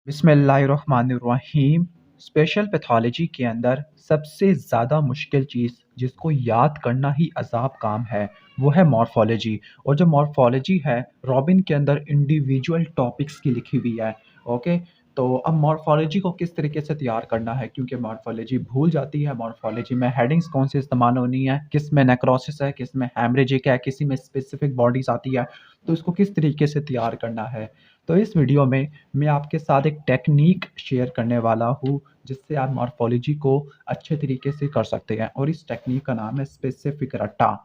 बिस्मिल्लाहिर्रहमानिर्रहीम। Special pathology के अंदर सबसे ज़्यादा मुश्किल चीज़ जिसको याद करना ही अज़ाब काम है वो है मॉर्फ़ोलॉजी। और जो मॉर्फ़ोलॉजी है रॉबिन के अंदर इंडिविजुअल टॉपिक्स की लिखी हुई है। ओके, तो अब मॉर्फ़ोलॉजी को किस तरीके से तैयार करना है, क्योंकि मॉर्फ़ोलॉजी भूल जाती है। मॉर्फ़ोलॉजी में हेडिंग्स कौन सी इस्तेमाल होनी है, किस में नेक्रोसिस है, किस में हेमरेजिक है, किसी में स्पेसिफिक बॉडीज़ आती है, तो इसको किस तरीके से तैयार करना है। तो इस वीडियो में मैं आपके साथ एक टेक्नीक शेयर करने वाला हूँ जिससे आप मॉर्फोलॉजी को अच्छे तरीके से कर सकते हैं, और इस टेक्निक का नाम है स्पेसिफिक रट्टा।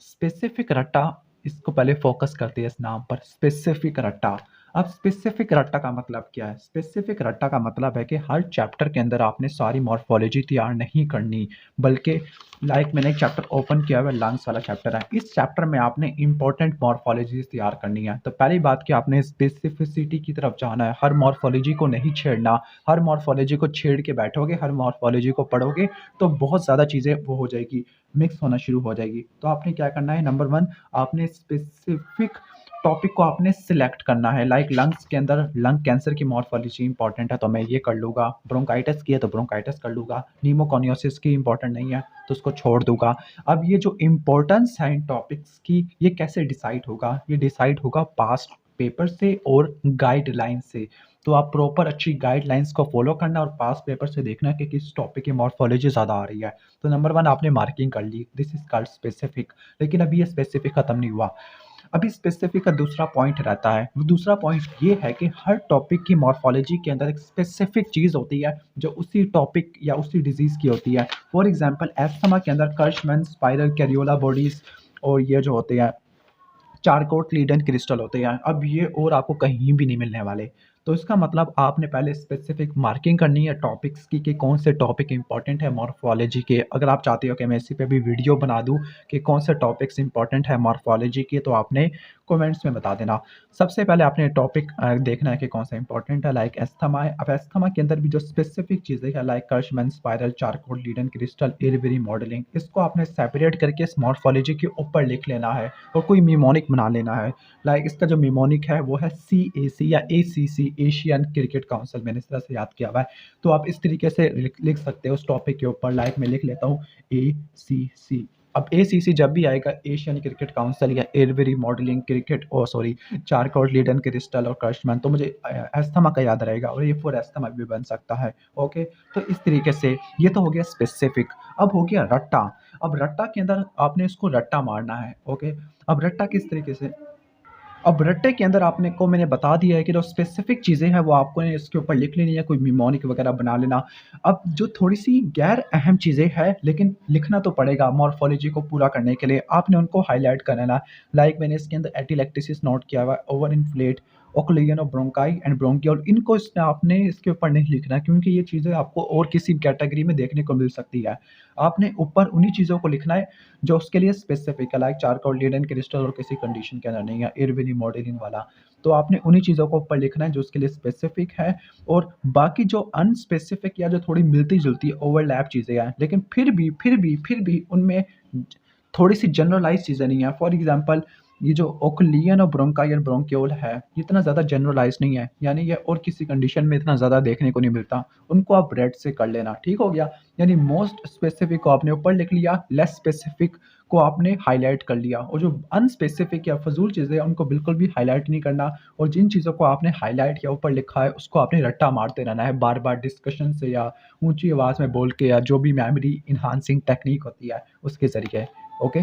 स्पेसिफिक रट्टा, इसको पहले फोकस करते हैं इस नाम पर, स्पेसिफिक रट्टा। अब स्पेसिफिक रट्टा का मतलब क्या है? स्पेसिफिक रट्टा का मतलब है कि हर चैप्टर के अंदर आपने सारी मॉर्फोलॉजी तैयार नहीं करनी, बल्कि मैंने एक चैप्टर ओपन किया हुआ है, लंग्स वाला चैप्टर है। इस चैप्टर में आपने इंपॉर्टेंट मॉर्फोलॉजी तैयार करनी है। तो पहली बात कि आपने स्पेसिफिसिटी की तरफ जाना है, हर मॉर्फोलॉजी को नहीं छेड़ना। हर मॉर्फोलॉजी को छेड़ के बैठोगे, हर मॉर्फोलॉजी को पढ़ोगे तो बहुत ज़्यादा चीज़ें वो हो जाएगी, मिक्स होना शुरू हो जाएगी। तो आपने क्या करना है, नंबर वन, आपने स्पेसिफिक टॉपिक को आपने सिलेक्ट करना है। लंग्स के अंदर लंग कैंसर की मॉर्फोलॉजी इंपॉर्टेंट है तो मैं ये कर लूँगा, ब्रोंकाइटिस की है तो ब्रोंकाइटिस कर लूँगा, न्यूमोकोनियोसिस की इंपॉर्टेंट नहीं है तो उसको छोड़ दूंगा। अब ये जो इंपॉर्टेंस है इन टॉपिक्स की, ये कैसे डिसाइड होगा? ये डिसाइड होगा पास्ट पेपर से और गाइडलाइन से। तो आप प्रॉपर अच्छी गाइडलाइंस को फॉलो करना और पास पेपर से देखना कि किस टॉपिक की मॉर्फोलॉजी ज़्यादा आ रही है। तो नंबर वन आपने मार्किंग कर ली, दिस इज कॉल्ड स्पेसिफिक। लेकिन अभी ये स्पेसिफिक खत्म नहीं हुआ। अभी स्पेसिफिक का दूसरा पॉइंट रहता है। वो दूसरा पॉइंट ये है कि हर टॉपिक की मॉर्फोलॉजी के अंदर एक स्पेसिफिक चीज़ होती है जो उसी टॉपिक या उसी डिजीज़ की होती है। फॉर एग्जांपल एस्थमा के अंदर कर्शमैन स्पाइरल कैरियोला बॉडीज़, और ये जो होते हैं चारकोट लीडेन क्रिस्टल होते हैं। अब ये और आपको कहीं भी नहीं मिलने वाले। तो इसका मतलब आपने पहले स्पेसिफिक मार्किंग करनी है टॉपिक्स की कि कौन से टॉपिक इंपॉर्टेंट है मॉर्फोलॉजी के। अगर आप चाहते हो कि मैं इसी पे भी वीडियो बना दूं कि कौन से टॉपिक्स इंपॉर्टेंट है मॉर्फोलॉजी के, तो आपने कमेंट्स में बता देना। सबसे पहले आपने टॉपिक देखना है कि कौन सा इंपॉर्टेंट है। लाइक एस्थमा है, अब एस्थमा के अंदर भी जो स्पेसिफिक चीज़ें हैं like Curschmann spiral, Charcot Leyden crystal, airway modelling, इसको आपने सेपरेट करके इस मॉर्फोलॉजी के ऊपर लिख लेना है और कोई निमोनिक बना लेना है। इसका जो निमोनिक है वो है CAC या ACC, एशियन क्रिकेट काउंसिल, मैंने इस तरह से याद किया हुआ है। तो आप इस तरीके से लिख सकते हो उस टॉपिक के ऊपर। मैं लिख लेता हूँ ACC। अब ACC जब भी आएगा, एशियन क्रिकेट काउंसिल या एयरवेरी मॉडलिंग क्रिकेट, ओ सॉरी, चारकोट लीडन क्रिस्टल और कर्शमैन, तो मुझे एस्थमा का याद रहेगा, और ये फॉर एस्थमा भी बन सकता है। ओके, तो इस तरीके से ये तो हो गया स्पेसिफिक। अब हो गया रट्टा। अब रट्टा के अंदर आपने इसको रट्टा मारना है। ओके, अब रट्टा किस तरीके से? अब रट्टे के अंदर आपने को मैंने बता दिया है कि जो स्पेसिफिक चीज़ें हैं वो आपको इसके ऊपर लिख लेनी है, कोई निमोनिक वगैरह बना लेना। अब जो थोड़ी-सी गैर अहम चीज़ें हैं, लेकिन लिखना तो पड़ेगा मॉर्फोलॉजी को पूरा करने के लिए, आपने उनको हाइलाइट कर लेना। मैंने इसके अंदर एटिलेक्टेसिस नोट किया हुआ है, over inflate, occlusion of bronchi and bronchiole, इनको इसमें आपने इसके ऊपर नहीं लिखना, क्योंकि ये चीज़ें आपको और किसी कैटेगरी में देखने को मिल सकती है। आपने ऊपर उन्हीं चीज़ों को लिखना है जो उसके लिए स्पेसिफिक है, चारकोल लीडेन क्रिस्टल और किसी कंडीशन के अंदर नहीं है, इरविनी मॉडलिंग वाला। तो आपने उन्हीं चीज़ों को ऊपर लिखना है जो उसके लिए स्पेसिफिक है, और बाकी जो अनस्पेसिफिक या जो थोड़ी मिलती-जुलती ओवरलैप चीज़ें हैं, लेकिन फिर भी उनमें थोड़ी-सी जनरलाइज़ चीज़ें नहीं है। फॉर एग्ज़ाम्पल, ये जो ओक्लियन और ब्रोंकाई और ब्रोंकियोल है, ये इतना ज़्यादा जनरलाइज़ नहीं है, यानी ये और किसी कंडीशन में इतना ज़्यादा देखने को नहीं मिलता। उनको आप रेड से कर लेना, ठीक हो गया? यानी मोस्ट स्पेसिफिक को आपने ऊपर लिख लिया, लेस स्पेसिफिक को आपने हाइलाइट कर लिया, और जो अनस्पेसिफिक या फ़ज़ूल चीज़ें हैं उनको बिल्कुल भी हाइलाइट नहीं करना, और जिन चीज़ों को आपने हाइलाइट या ऊपर लिखा है उसको आपने रट्टा मारते रहना है बार-बार डिस्कशन से या ऊँची आवाज़ में बोल के, या जो भी मेमोरी एनहांसिंग टेक्नीक होती है उसके ज़रिए। ओके?